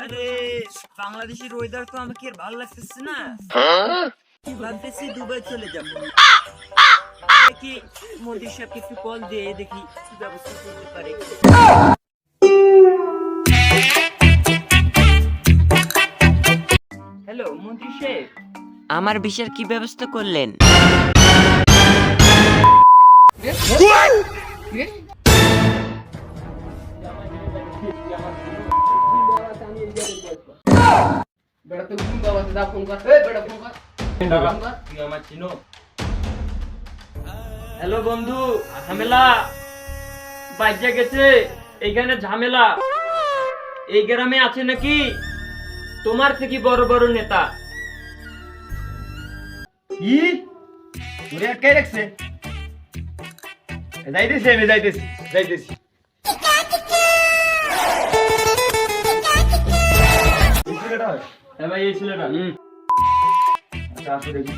আরে বাংলাদেশের ওয়েদার তো আমাকে আর ভালো লাগতেছে না, ভাবতেছি দুবাই চলে যাবো। দেখি মোদি সাহেবকে একটু কল দিয়ে দেখি কি ব্যবস্থা করতে পারে। হ্যালো মন্ত্রী সাহেব, আমার ভিসার কি ব্যবস্থা করলেন? হ্যালো বন্ধু, ঝামেলা বাজ্যা গেছে, এইখানে ঝামেলা। এই গ্রামে আছে নাকি তোমার থেকে বড় বড় নেতা? কি তোরে আটকাই রাখছে? যাইতেছি আমি, যাইতেছি। ভাই এই ছেলেটা আচ্ছা আসো দেখি।